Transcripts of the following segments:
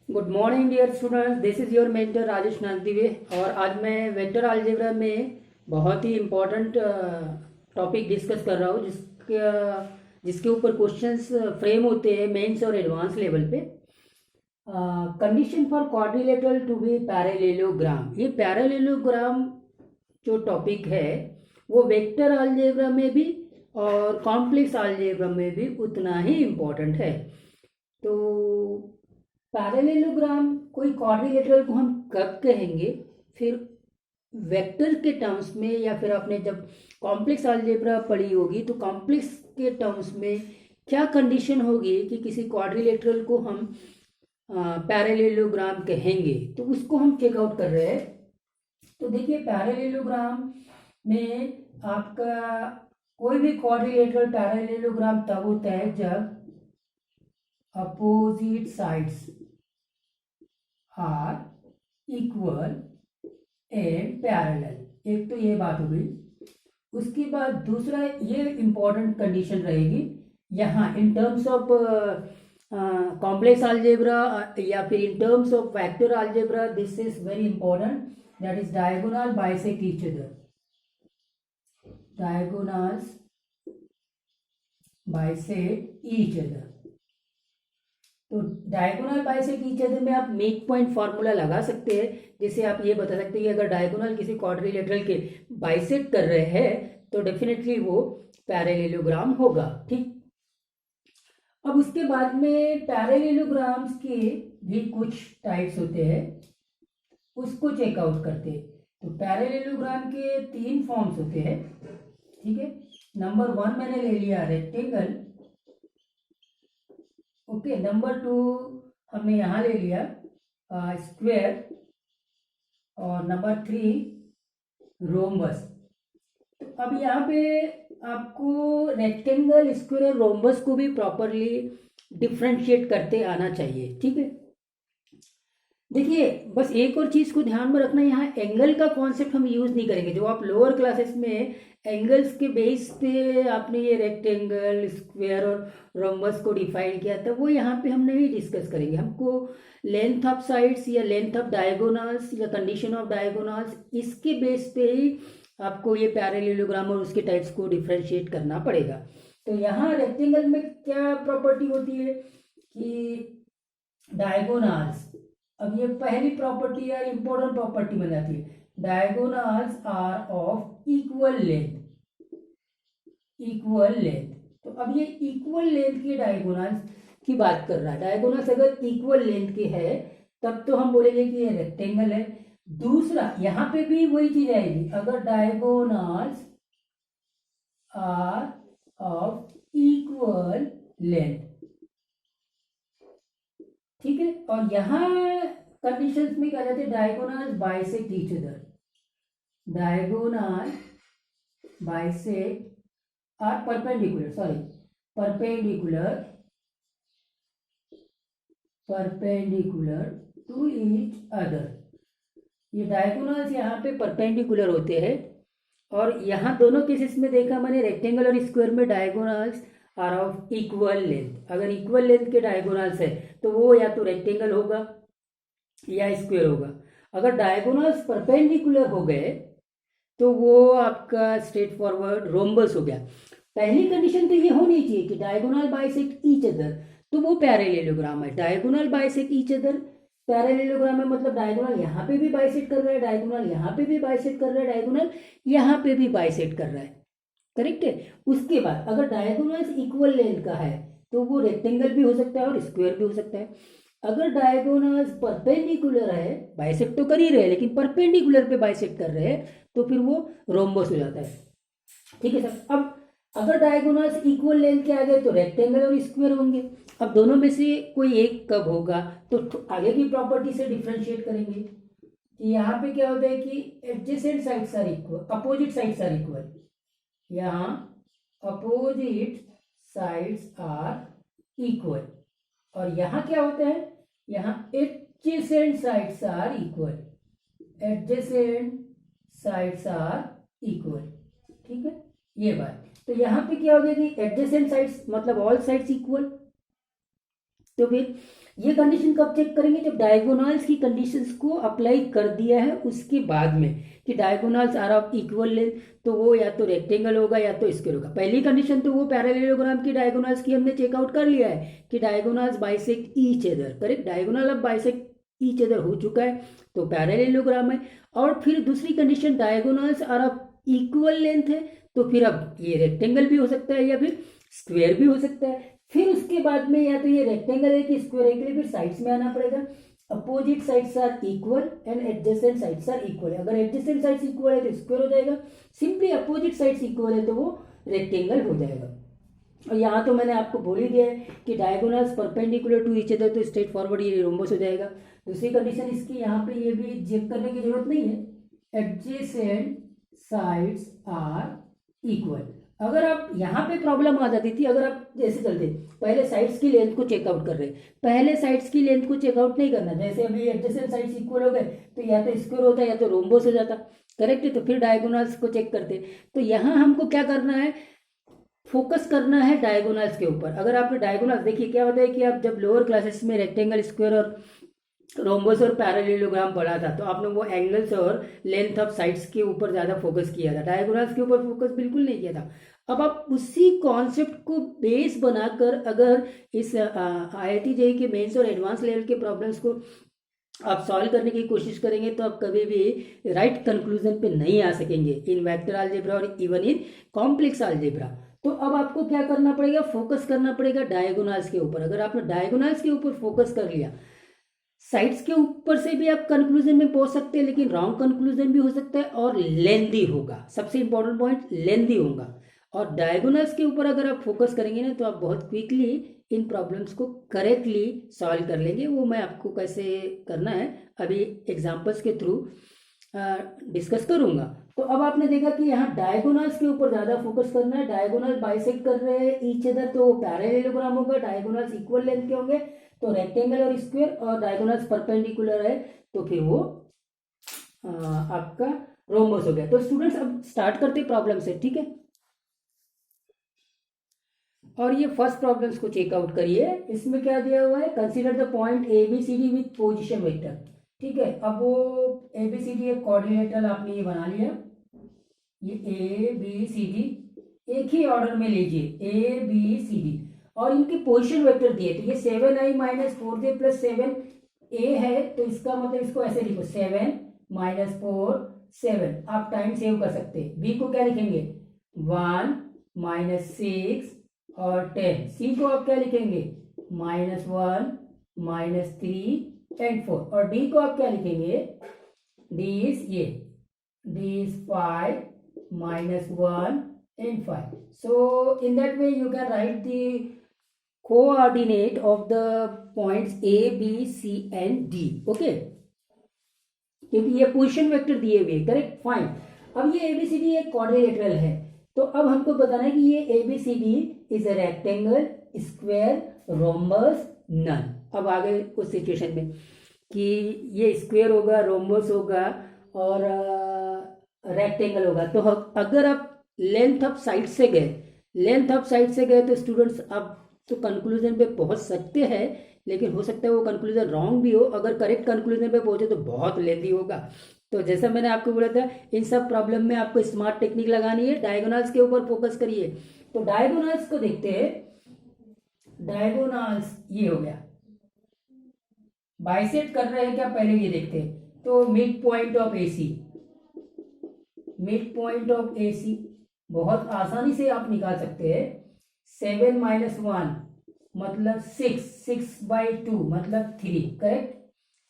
Good morning dear students, this is your mentor Rajesh Nagdive. और आज मैं वेक्टर अलजेब्रा में बहुत ही इम्पोर्टेंट टॉपिक डिस्कस कर रहा हूँ जिसके ऊपर क्वेश्चंस फ्रेम होते हैं मेंस और एडवांस लेवल पे। Condition for quadrilateral to be parallelogram. ये पैरेललोग्राम जो टॉपिक है वो वेक्टर अलजेब्रा में भी और कॉम्प्लेक्स अलजेब्रा में भी उतना ही इम्पोर्टेंट है। तो पैरेललोग्राम कोई क्वाड्रिलेटरल को हम कब कहेंगे, फिर वेक्टर के टर्म्स में, या फिर आपने जब कॉम्प्लेक्स अलजेब्रा पढ़ी होगी तो कॉम्प्लेक्स के टर्म्स में क्या कंडीशन होगी कि किसी क्वाड्रिलेटरल को हम पैरेललोग्राम कहेंगे, तो उसको हम चेकआउट कर रहे हैं। तो देखिए, पैरेललोग्राम में आपका कोई भी क्वाड्रिलेटरल पैरेललोग्राम तब होता है जब opposite sides are equal and parallel. एक तो ये बात हो गई। उसके बाद दूसरा ये इंपॉर्टेंट कंडीशन रहेगी यहाँ in terms of complex algebra या फिर in terms of vector algebra, this is very important, that is diagonal bisect each other. Diagonals bisect each other. तो डायगोनल बाइसेक्ट ईच अदर में आप मेक पॉइंट फार्मूला लगा सकते हैं। जैसे आप ये बता सकते हैं कि अगर डायगोनल किसी क्वाड्रिलेटरल के बाइसेक्ट कर रहे हैं तो डेफिनेटली वो पैरेललोग्राम होगा। ठीक, अब उसके बाद में पैरेललोग्राम्स के भी कुछ टाइप्स होते हैं, उसको चेकआउट करते हैं। तो पैरेललोग्राम के 3 फॉर्म्स होते हैं। ठीक है, नंबर 1 मैंने ले लिया रेक्टेंगल। ओके, नंबर 2 हमने यहाँ ले लिया स्क्वायर, और नंबर 3 रोम्बस। तो अब यहाँ पे आपको रेक्टेंगल, स्क्वायर और रोम्बस को भी प्रॉपरली डिफ्रेंशिएट करते आना चाहिए। ठीक है, देखिए बस एक और चीज़ को ध्यान में रखना, यहाँ एंगल का कॉन्सेप्ट हम यूज़ नहीं करेंगे। जो आप लोअर क्लासेस में एंगल्स के बेस पे आपने ये रेक्टेंगल, स्क्वायर और रोम्बस को डिफाइन किया था, वो यहाँ पे हम नहीं डिस्कस करेंगे। हमको लेंथ ऑफ साइड्स या लेंथ ऑफ डायगोनल्स या कंडीशन ऑफ डायगोनल्स, इसके बेस पे ही आपको ये पैरेललोग्राम और उसके टाइप्स को डिफ्रेंशिएट करना पड़ेगा। तो यहाँ रेक्टेंगल में क्या प्रॉपर्टी होती है कि डायगोनल्स, अब ये पहली प्रॉपर्टी या इंपॉर्टेंट प्रॉपर्टी बन जाती है, diagonals are of equal length. Equal length, तो अब ये इक्वल लेंथ के डायगोनल्स की बात कर रहा है। डायगोनल्स अगर इक्वल लेंथ के है तब तो हम बोलेंगे कि ये रेक्टेंगल है। दूसरा, यहां पे भी वही चीज आएगी, अगर diagonals are of equal length. ठीक है, और यहां कंडीशंस में क्या जाते हैं, diagonal bisect each other. Diagonal bisect are perpendicular, sorry perpendicular to each other. ये डायगोनल्स यहाँ पे परपेंडिकुलर होते हैं, और यहाँ दोनों केसेस में देखा मैंने, रेक्टेंगल और स्क्वायर में diagonals are of equal length. अगर इक्वल लेंथ के डायगोनल्स है तो वो या तो रेक्टेंगल होगा या स्क्वायर होगा। अगर डायगोनल्स परपेंडिकुलर हो गए तो वो आपका स्ट्रेट फॉरवर्ड रोम्बस हो गया। पहली कंडीशन तो ये होनी चाहिए कि डायगोनल बाइसेक्ट ईच अदर, तो वो पैरेललोग्राम है। Diagonal bisect each other parallelogram है, मतलब डायगोनल यहाँ पे भी बाइसेक्ट कर रहा है, डायगोनल यहाँ पे भी बाइसेक्ट कर रहा है, डायगोनल यहाँ पे भी बाइसेक्ट कर रहा है। करेक्ट है। उसके बाद अगर डायगोनल्स इक्वल लेंथ का है तो वो रेक्टेंगल भी हो सकता है और स्क्वायर भी हो सकता है। अगर डायगोनल्स परपेंडिकुलर है, बाइसेक्ट तो कर ही रहे हैं लेकिन परपेंडिकुलर पे बाइसेक्ट कर रहे हैं, तो फिर वो रोम्बस हो जाता है। ठीक है सर। अब अगर डायगोनल्स इक्वल लेंथ के आ गए तो रेक्टेंगल और स्क्वायर होंगे। अब दोनों में से कोई एक कब होगा, तो आगे की प्रॉपर्टी से डिफ्रेंशिएट करेंगे। यहाँ पे क्या होता है कि adjacent sides are equal, opposite sides are equal. यहाँ अपोजिट साइड्स आर इक्वल, और यहाँ क्या होता है, यहाँ adjacent sides are equal. Adjacent sides are equal. ठीक है, ये बात। तो यहाँ पे क्या हो गया कि एडजेसेंट साइड्स मतलब ऑल साइड्स इक्वल। तो फिर ये कंडीशन कब चेक करेंगे, जब डायगोनल्स की कंडीशंस को अप्लाई कर दिया है उसके बाद में, कि diagonals are of equal length, तो वो या तो रेक्टेंगल होगा या तो स्क्वायर होगा। पहली कंडीशन तो वो पैरेललोग्राम की डायगोनल्स की हमने चेकआउट कर लिया है कि diagonals bisect each other, correct, diagonal अब बाइसेक्ट ईच अदर हो चुका है तो पैरेललोग्राम है। और फिर दूसरी condition diagonals are of equal length है, तो फिर अब ये रेक्टेंगल भी हो सकता है या फिर स्क्वायर भी हो सकता है। फिर उसके बाद में या तो ये रेक्टेंगल है कि स्क्वायर है, के लिए फिर साइड्स में आना पड़ेगा। Opposite sides are equal and adjacent sides are equal. अगर एडजेसेंट साइड्स इक्वल है तो स्क्वायर हो जाएगा, सिंपली अपोजिट साइड्स इक्वल है तो वो रेक्टेंगल हो जाएगा। और यहाँ तो मैंने आपको बोल ही दिया है कि diagonals perpendicular to each other, तो स्ट्रेट फॉरवर्ड ये रोम्बस हो जाएगा। दूसरी कंडीशन इसकी यहाँ पे ये भी चेक करने की जरूरत नहीं है, एडजेसेंट साइड्स आर इक्वल। अगर आप यहाँ पे प्रॉब्लम आ जाती थी, अगर आप जैसे चलते पहले साइड्स की लेंथ को चेकआउट कर रहे, पहले साइड्स की लेंथ को चेकआउट नहीं करना, जैसे अभी एडजेसेंट साइड्स इक्वल हो गए तो या तो स्क्वायर होता या तो रोम्बस हो जाता, करेक्ट है, तो फिर डायगोनल्स को चेक करते। तो यहाँ हमको क्या करना है, फोकस करना है डायगोनल्स के ऊपर। अगर आपने डायगोनल्स देखिए क्या होता है कि आप जब लोअर क्लासेस में रेक्टेंगल, स्क्वायर और रोम्बस और पैरेललोग्राम पढ़ा था तो आपने वो एंगल्स और लेंथ ऑफ साइड्स के ऊपर ज़्यादा फोकस किया था, डायगोनल्स के ऊपर फोकस बिल्कुल नहीं किया था। अब आप उसी कॉन्सेप्ट को बेस बनाकर अगर इस IIT JEE के मेंस और एडवांस लेवल के प्रॉब्लम्स को आप सॉल्व करने की कोशिश करेंगे तो आप कभी भी राइट कंक्लूजन पे नहीं आ सकेंगे इन वेक्टर अलजेब्रा और इवन इन कॉम्प्लेक्स अलजेब्रा। तो अब आपको क्या करना पड़ेगा, फोकस करना पड़ेगा डायगोनल्स के ऊपर। अगर आपने डायगोनल्स के ऊपर फोकस कर लिया, साइड्स के ऊपर से भी आप कंक्लूजन में पहुंच सकते हैं, लेकिन रॉन्ग कंक्लूजन भी हो सकता है और लेंदी होगा। सबसे इंपॉर्टेंट पॉइंट लेंदी होगा। और डायगोनल्स के ऊपर अगर आप फोकस करेंगे ना तो आप बहुत क्विकली इन प्रॉब्लम्स को करेक्टली सॉल्व कर लेंगे। वो मैं आपको कैसे करना है अभी एग्जांपल्स के थ्रू डिस्कस करूंगा। तो अब आपने देखा कि यहाँ डायगोनल्स के ऊपर ज़्यादा फोकस करना है, डायगोनल बाइसेक्ट कर रहे हैं ईच अदर तो पैरेललोग्राम होगा, डायगोनल्स इक्वल लेंथ के होंगे तो रेक्टेंगल और स्क्वायर, और डायगोनल्स परपेंडिकुलर है तो फिर वो आपका रोम्बस हो गया। तो स्टूडेंट्स अब स्टार्ट करते प्रॉब्लम से, ठीक है। और ये फर्स्ट प्रॉब्लम्स को चेकआउट करिए। इसमें क्या दिया हुआ है, consider the point ABCD with position vector, ठीक है। अब वो ABCD एक कोऑर्डिनेटर आपने ये बना लिया, ये ABCD एक ही ऑर्डर में लीजिए ABCD, और इनके पोजीशन वेक्टर दिए तो ये 7i - 4j + 7a है, तो इसका मतलब इसको ऐसे लिखो 7 - 4 7। आप टाइम सेव कर सकते हैं। B को क्या लिखेंगे 1 - 6 और 10। C को आप क्या लिखेंगे -1 - 3 एंड 4। और D को आप क्या लिखेंगे, D is 5 - 1 and 5. So in that way you can write the coordinate of the points A, B, C and D. Okay, क्योंकि ये पोजीशन वेक्टर दिए हुए, करेक्ट, फाइन। अब ये ABCD एक क्वाड्रिलेटरल है, तो अब हमको बताना है कि ये ABCD is a rectangle, square, rhombus, none. अब आ गए उस सिचुएशन में कि ये स्क्वायर होगा, रोम्बस होगा और रेक्टेंगल होगा। तो अगर आप लेंथ ऑफ साइड से गए तो स्टूडेंट्स आप तो कंक्लूजन पे पहुंच सकते हैं, लेकिन हो सकता है वो कंक्लूजन रॉन्ग भी हो। अगर करेक्ट कंक्लूजन पे पहुंचे तो बहुत लेंदी होगा। तो जैसा मैंने आपको बोला था, इन सब प्रॉब्लम में आपको स्मार्ट टेक्निक लगानी है, डायगोनल्स के ऊपर फोकस करिए। तो डायगोनल्स को देखते हैं। डायगोनल्स ये हो गया, बाइसेक्ट कर रहे हैं क्या, पहले ये देखते हैं। तो मिड पॉइंट ऑफ AC बहुत आसानी से आप निकाल सकते हैं। 7 - 1 मतलब 6/2 मतलब 3, करेक्ट।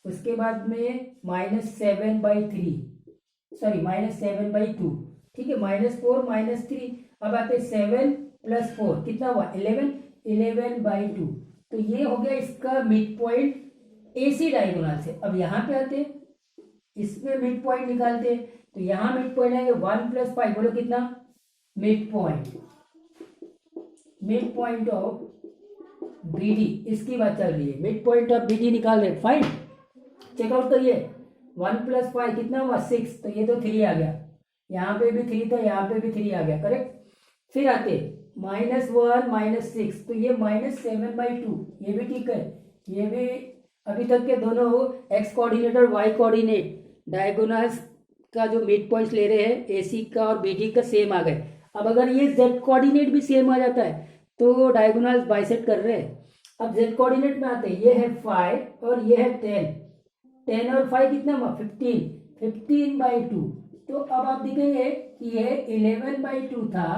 उसके बाद में -7/2, ठीक है, -4 - 3। अब आते 7 + 4 कितना हुआ 11/2। तो ये हो गया इसका मिड पॉइंट AC डायगोनल से। अब यहाँ पे आते इसमें मिड पॉइंट निकालते, तो यहाँ मिड पॉइंट आएगा 1 + 5, बोलो कितना, मिड पॉइंट ऑफ BD, इसकी बात चल रही है, मिड पॉइंट ऑफ BD निकाल रहे, फाइन। चेकआउट करिए 1 + 5 कितना हुआ 6, तो ये तो 3 आ गया, यहाँ पे भी 3 था, यहाँ पे भी 3 आ गया, करेक्ट। फिर आते -1 - 6, तो ये -7/2, ये भी ठीक है, ये भी अभी तक के दोनों एक्स कोऑर्डिनेट और वाई कोऑर्डिनेट डायगोनल्स का जो मिड पॉइंट्स ले रहे हैं AC का और BD का सेम आ गए। अब अगर ये Z कोऑर्डिनेट भी सेम आ जाता है तो डायगोनल्स बाइसेक्ट कर रहे हैं। अब Z कोऑर्डिनेट में आते हैं, ये है 5 और ये है 10 और 5 कितना हुआ 15/2। तो अब आप देखेंगे कि ये 11/2 था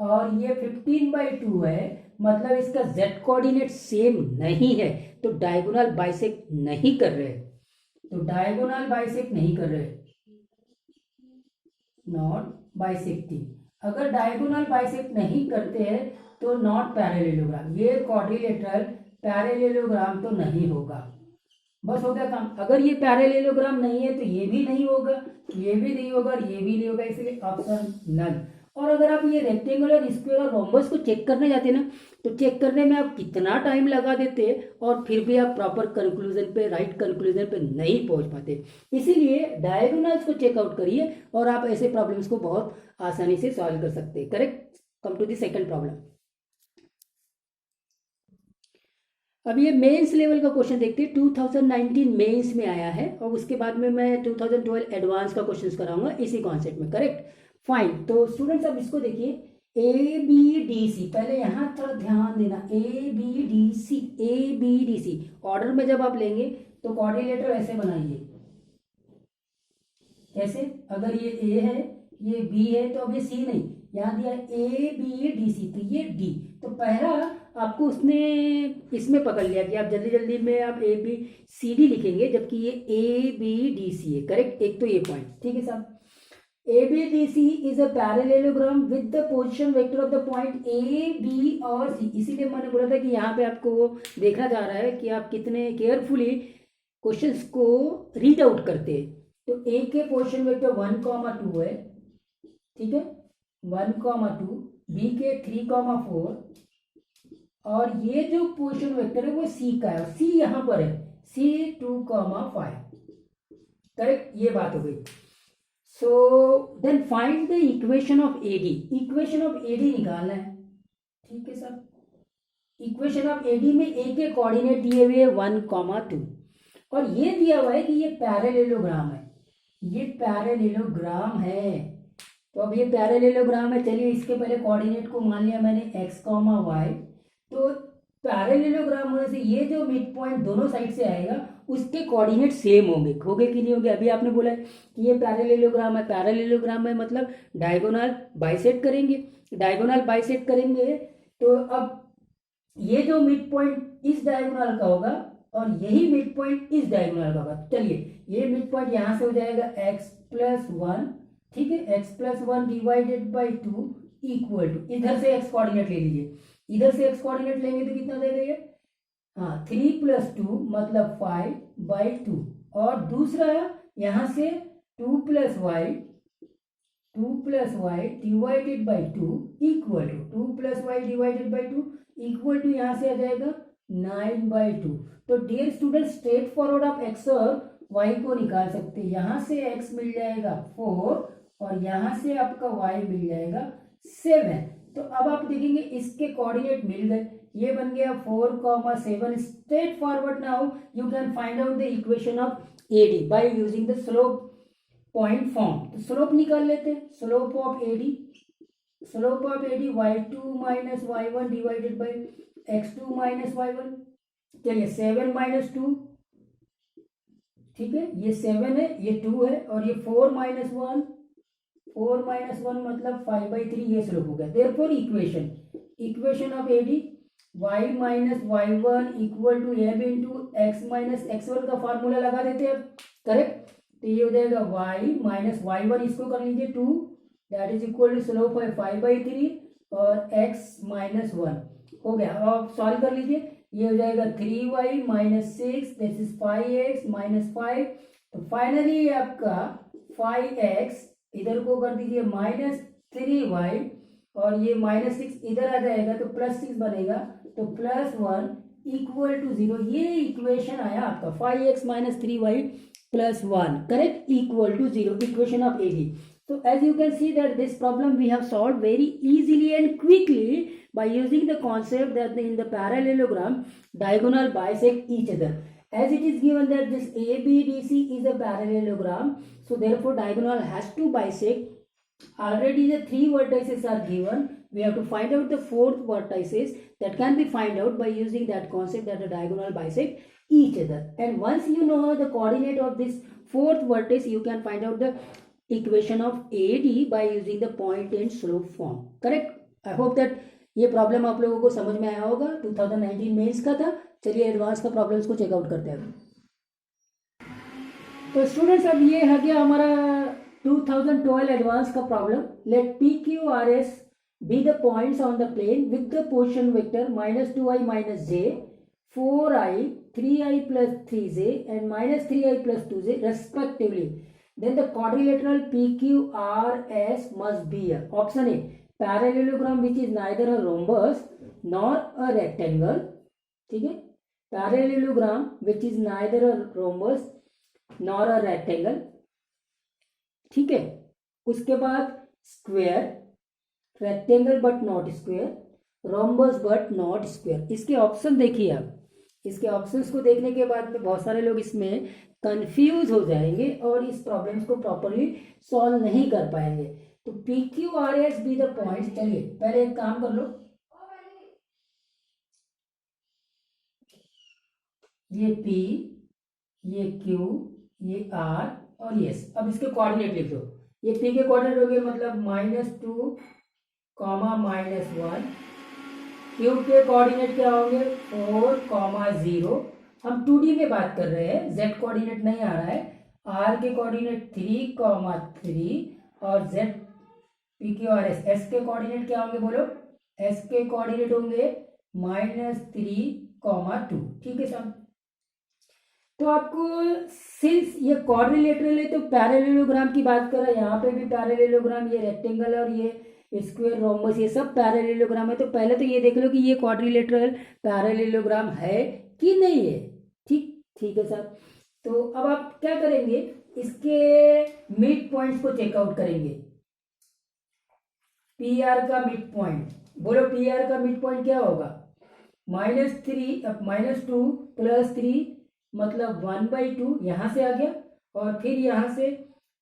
और ये 15/2 है, मतलब इसका Z कोऑर्डिनेट सेम नहीं है, तो डायगोनल बाइसेक्ट नहीं कर रहे, तो डायगोनल बाइसेक्ट नहीं कर रहे, नॉट बाइसेक्टिंग। अगर डायगोनल बाइसेक्ट नहीं करते हैं तो नॉट पैरेललोग्राम, ये क्वाड्रिलेटरल पैरेललोग्राम तो नहीं होगा। बस हो गया काम। अगर ये पैरेललोग्राम नहीं है तो ये भी नहीं होगा, ये भी नहीं होगा और ये भी नहीं होगा, इसलिए ऑप्शन नन। और अगर आप ये रेक्टेंगुलर, स्क्वायर और रोम्बस को चेक करने जाते ना, तो चेक करने में आप कितना टाइम लगा देते और फिर भी आप प्रॉपर कंक्लूजन पे, राइट कंक्लूजन पे नहीं पहुंच पाते। इसीलिए डायगोनल्स को चेकआउट करिए और आप ऐसे प्रॉब्लम्स को बहुत आसानी से सॉल्व कर सकते हैं। Correct. Come to the second problem. अब ये मेंस लेवल का क्वेश्चन देखते हैं। 2019 मेंस में आया है और उसके बाद में मैं 2012 एडवांस का क्वेश्चन कराऊंगा इसी कॉन्सेप्ट में। Correct, fine. तो स्टूडेंट्स अब इसको देखिए, ABDC, पहले यहाँ थोड़ा ध्यान देना, ABDC ऑर्डर में जब आप लेंगे तो कोऑर्डिनेटर ऐसे बनाइए, कैसे? अगर ये A है, ये B है, तो अब ये C नहीं, यहाँ दिया ABDC, तो ये D। तो पहला आपको उसने इसमें पकड़ लिया कि आप जल्दी जल्दी में आप ABCD लिखेंगे, जबकि ये ABDC है। करेक्ट, एक तो ये पॉइंट, ठीक है साहब। ABDC is a parallelogram with the position vector of the point A, B और C। इसीलिए मैंने बोला था कि यहाँ पे आपको देखना जा रहा है कि आप कितने केयरफुली क्वेश्चंस को रीड आउट करते हैं। तो A के पोजीशन वेक्टर 1,2 है, ठीक है, 1,2, B के 3,4 और ये जो पोजीशन वेक्टर है वो C का है, C यहाँ पर है, C 2,5। करेक्ट, ये बात हो गई। So then find the equation of AD। Equation of AD निकालना है, ठीक है सर। इक्वेशन ऑफ AD में A के कोऑर्डिनेट दिए हुए 1,2 और ये दिया हुआ है कि ये पैरेललोग्राम है, ये पैरेललोग्राम है। तो अब ये पैरेललोग्राम है, चलिए इसके पहले कोऑर्डिनेट को मान लिया मैंने x, y। तो पैरेललोग्राम होने से ये जो मिड पॉइंट दोनों साइड से आएगा उसके कोऑर्डिनेट सेम होंगे कि नहीं होंगे? अभी आपने बोला है कि ये पैरेललोग्राम है, पैरेललोग्राम है मतलब डायगोनल बाइसेक्ट करेंगे, डायगोनल बाइसेक्ट करेंगे। तो अब ये जो मिड पॉइंट इस डायगोनल का होगा और यही मिड पॉइंट इस डायगोनल का होगा। चलिए ये मिड पॉइंट यहां से हो जाएगा x+1, ठीक है, x+1 divided by 2 equal to, इधर से x कोऑर्डिनेट ले लीजिए, इधर से x कोऑर्डिनेट लेंगे तो कितना देगा ये? हाँ, 3+2 मतलब 5/2 और दूसरा यहां से 2+y divided by 2 equal to 2+y divided by 2 equal to यहां से आ जाएगा 9/2। तो डियर स्टूडेंट, स्ट्रेट फॉरवर्ड आप x और y को निकाल सकते हैं। यहां से x मिल जाएगा 4 और यहां से आपका y मिल जाएगा 7। तो अब आप देखेंगे इसके कोऑर्डिनेट मिल गए, ये बन गया 4,7। Straight forward now you can find out the equation of AD by using the slope point form. तो स्लोप निकाल लेते हैं, slope of AD y2 minus y1 divided by x2 minus y1। चलिए 7 - 2, ठीक है, ये 7 है, ये 2 है और ये 4 - 1 मतलब 5/3, ये स्लोप हो गया। Therefore equation of AD y minus y1 equal to m into x minus x1 का फार्मूला लगा देते हैं। करेक्ट, तो ये हो जाएगा y माइनस y1, इसको कर लीजिए 2, that is equal to slope है 5/3 और x माइनस 1 हो गया। अब आप सॉल्व कर लीजिए, ये हो जाएगा 3y minus 6, this is 5x minus 5। तो फाइनली आपका 5x इधर को कर दीजिए माइनस 3y और ये -6 इधर आ जाएगा तो +6 बनेगा, तो +1 इक्वल टू 0। ये इक्वेशन आया आपका 5x minus 3y plus 1, correct, equal to 0, equation of AD. So as you can see that this problem we have solved very easily and quickly by using the concept that in the parallelogram diagonal bisect each other. As it is given that this ABDC is a parallelogram, so therefore diagonal has to bisect. Already the 3 vertices are given. We have to find out the 4th vertices. That can be find out by using that concept that the diagonal bisect each other. And once you know the coordinate of this 4th vertex, you can find out the equation of AD by using the point and slope form. Correct? I hope that ये problem आप लोगों को समझ में आया होगा. 2019 mains का था. चलिए एडवांस का प्रॉब्लम्स को चेकआउट करते हैं. तो स्टूडेंट्स अब ये है गया हमारा 2012 एडवांस का problem. Let P Q R S be the points on the plane with the position vector -2i - j, 4i, 3i + 3j and -3i + 2j respectively. Then the quadrilateral PQRS must be a option A, parallelogram which is neither a rhombus nor a rectangle. ठीक है, parallelogram which is neither a rhombus nor a rectangle. ठीक है, उसके बाद square, rectangle but not square, rhombus but not square. इसके option देखिए आप. इसके ऑप्शंस को देखने के बाद में बहुत सारे लोग इसमें कंफ्यूज हो जाएंगे और इस प्रॉब्लम्स को प्रॉपरली सॉल्व नहीं कर पाएंगे. तो P Q R S be the points. चलिए पहले एक काम कर लो, ये पी, ये क्यू, ये आर और ये एस. अब इसके कोऑर्डिनेट लिख दो. ये पी के कोऑर्डिनेट हो गए मतलब -2, -1. क्यू के कोऑर्डिनेट क्या होंगे 4, 0. हम 2D में बात कर रहे हैं, z कोऑर्डिनेट नहीं आ रहा है. r के कोऑर्डिनेट 3, 3 और z P Q R S. S के कोऑर्डिनेट क्या होंगे बोलो. एस के कोऑर्डिनेट होंगे -3, 2. ठीक है साहब. तो आपको सिंस ये क्वाड्रिलेटरल है तो पैरेललोग्राम की बात कर रहे हैं. यहाँ पे भी पैरेललोग्राम, ये रेक्टेंगल और ये स्क्वायर, रोम्बस, ये सब पैरेललोग्राम है. तो पहले तो ये देख लो कि ये क्वाड्रिलेटरल पैरेललोग्राम है कि नहीं है. ठीक है साहब. तो अब आप क्या करेंगे, इसके मिड पॉइंट्स को चेकआउट करेंगे. पी आर का मिड पॉइंट बोलो. पी आर का मिड पॉइंट क्या होगा -3, -2 + 3 मतलब 1/2 यहाँ से आ गया. और फिर यहाँ से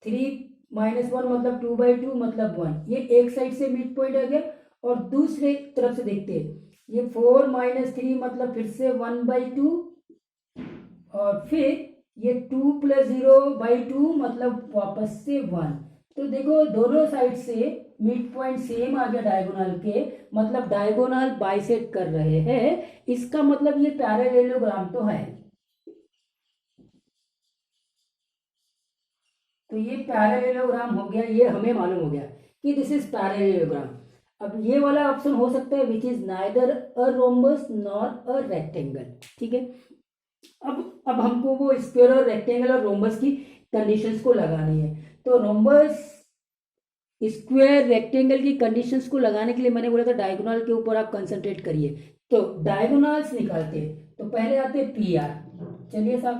3 - 1 मतलब 2/2 मतलब 1. ये एक साइड से मिड पॉइंट आ गया. और दूसरे तरफ से देखते हैं, ये 4 - 3 मतलब फिर से 1/2 और फिर ये 2 + 0/2 मतलब वापस से 1. तो देखो दोनों साइड से मिड पॉइंट सेम आ गया डायगोनल के, मतलब डायगोनल बाइसेक्ट कर रहे हैं. इसका मतलब ये पैरेललोग्राम तो है. तो ये पैरेललोग्राम हो गया. ये हमें मालूम हो गया कि दिस इज पैरेललोग्राम. अब ये वाला ऑप्शन हो सकता है which is neither a rhombus nor a rectangle. ठीक है. अब हमको वो स्क्वायर और रेक्टेंगल और रोम्बस की कंडीशंस को लगानी है. तो रोम्बस, स्क्वायर, रेक्टेंगल की कंडीशंस को लगाने के लिए मैंने बोला था डायगोनल के ऊपर आप कंसंट्रेट करिए. तो डायगोनल्स निकालते हैं. तो पहले आते हैं पी आर. चलिए साहब,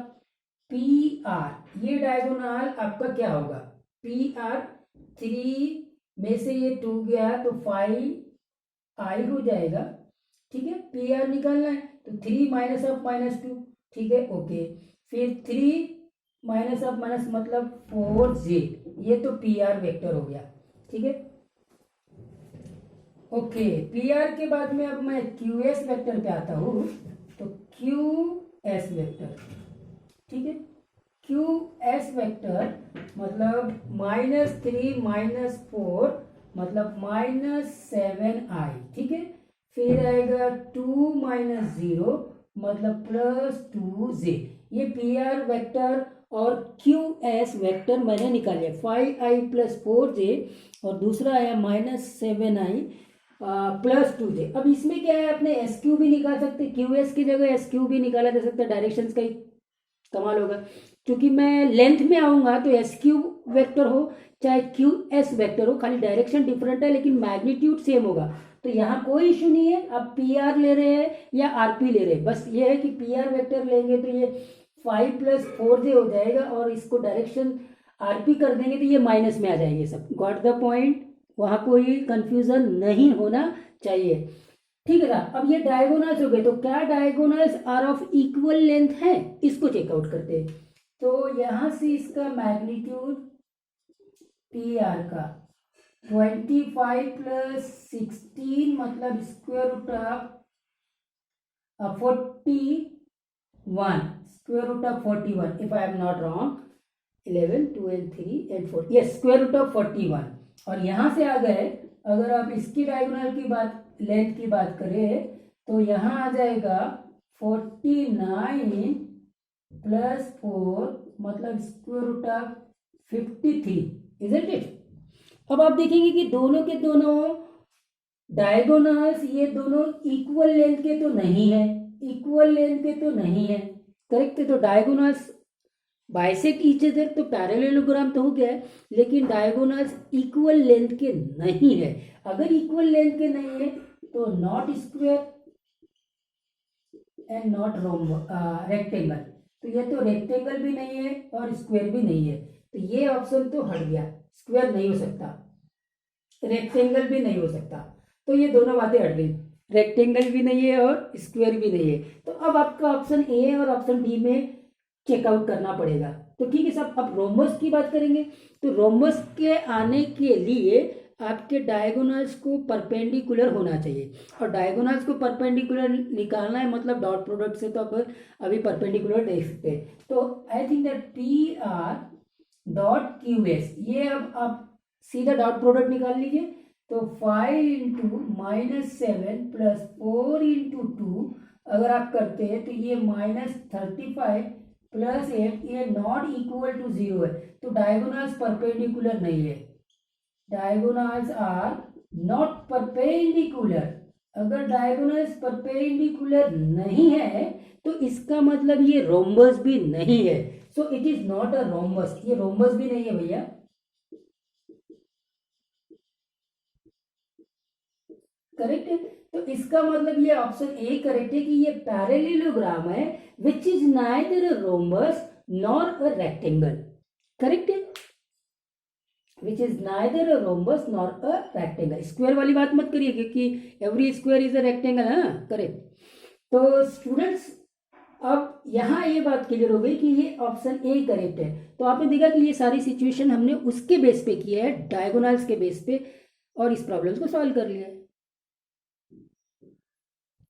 पी आर ये डायगोनल आपका क्या होगा. पी आर 3 में से ये 2 गया तो 5i हो जाएगा. ठीक है. पी आर निकालना है तो 3 - -2. ठीक है. ओके. फिर 3 - मतलब 4j. ये तो पी आर वेक्टर हो गया. ठीक है. ओके. पी आर के बाद में अब मैं क्यू एस वेक्टर पे आता हूँ. तो क्यू एस वेक्टर. ठीक है. क्यू एस वेक्टर मतलब -3 - 4 मतलब -7i. ठीक है. फिर आएगा 2 - 0 मतलब +2j. ये पी आर वेक्टर और क्यू एस वेक्टर मैंने निकाले. 5i + 4j और दूसरा आया -7i +2j. अब इसमें क्या है, अपने एस क्यू भी निकाल सकते. क्यू एस की जगह एस क्यू भी निकाला जा सकता है. डायरेक्शंस का ही कमाल होगा. क्योंकि मैं लेंथ में आऊंगा तो एस क्यू वेक्टर हो चाहे क्यू एस वेक्टर हो, खाली डायरेक्शन डिफरेंट है लेकिन मैग्नीट्यूड सेम होगा. तो यहाँ कोई इशू नहीं है. आप पी आर ले रहे हैं या आरपी ले रहे हैं, बस ये है कि पी आर वेक्टर लेंगे तो ये 5 + 4j हो जाएगा और इसको डायरेक्शन आरपी कर देंगे तो ये माइनस में आ जाएंगे सब. Got the point. वहाँ कोई कंफ्यूजन नहीं होना चाहिए. ठीक है ना। अब ये डायगोनल्स हो गए, तो क्या diagonals are of equal length है, इसको चेकआउट करते हैं। तो यहां से इसका मैग्नीट्यूड पी आर का 25 प्लस 16 मतलब square root of 41, square root of 41 if I am not wrong, 11 2 and 3 and 4, yes square root of 41। और यहां से आ गए, अगर आप इसकी डायगोनल की बात, लेंथ की बात करें, तो यहां आ जाएगा 49 प्लस 4 मतलब square root of 53, isn't it. अब आप देखेंगे कि दोनों के दोनों डायगोनल्स ये दोनों इक्वल लेंथ के तो नहीं है, इक्वल लेंथ के तो नहीं है, करेक्ट है। तो डायगोनल्स बाइसेक्ट ईच अदर, तो पैरेललोग्राम तो हो गया है, लेकिन डायगोनल्स इक्वल लेंथ के नहीं है। अगर इक्वल लेंथ के नहीं है तो not square and not rectangle, तो ये तो रेक्टेंगल भी नहीं है और स्क्वायर भी नहीं है, तो ये ऑप्शन तो हट गया, स्क्वायर नहीं हो सकता, रेक्टेंगल भी नहीं हो सकता, तो ये दोनों बातें हट गई, रेक्टेंगल भी नहीं है और स्क्वायर भी नहीं है। तो अब आपका ऑप्शन ए और ऑप्शन डी में चेकआउट करना पड़ेगा। तो ठीक है साहब, अब रोम्बस की बात करेंगे। तो रोम्बस के आने के लिए आपके डायगोनल्स को परपेंडिकुलर होना चाहिए, और डायगोनल्स को परपेंडिकुलर निकालना है मतलब डॉट प्रोडक्ट से, तो आप अभी परपेंडिकुलर देख सकते हैं। तो I think that P R dot Q S, ये अब आप सीधा डॉट प्रोडक्ट निकाल लीजिए। तो 5 इंटू -7 प्लस 4 इंटू 2 अगर आप करते हैं तो ये -35 प्लस 8, ये नॉट इक्वल टू 0 है, तो डायगोनल्स परपेंडिकुलर नहीं है, डायगोनल्स आर नॉट परपेंडिकुलर। अगर डायगोनल्स परपेंडिकुलर नहीं है तो इसका मतलब ये रोम्बस भी नहीं है, so it is not a rhombus, ये रोम्बस भी नहीं है भैया, करेक्ट है। तो इसका मतलब ये ऑप्शन ए करेक्ट है कि ये पैरेललोग्राम है which is neither a rhombus nor a rectangle, correct है, which is neither a rhombus nor a rectangle. Square वाली बात मत करिए क्योंकि every square is a rectangle, हाँ करेक्ट। तो स्टूडेंट्स अब यहाँ ये बात क्लियर हो गई कि ये ऑप्शन ए करेक्ट है। तो आपने देखा कि ये सारी सिचुएशन हमने उसके बेस पे की है, डायगोनल्स के बेस पे, और इस प्रॉब्लम को सॉल्व कर लिया है।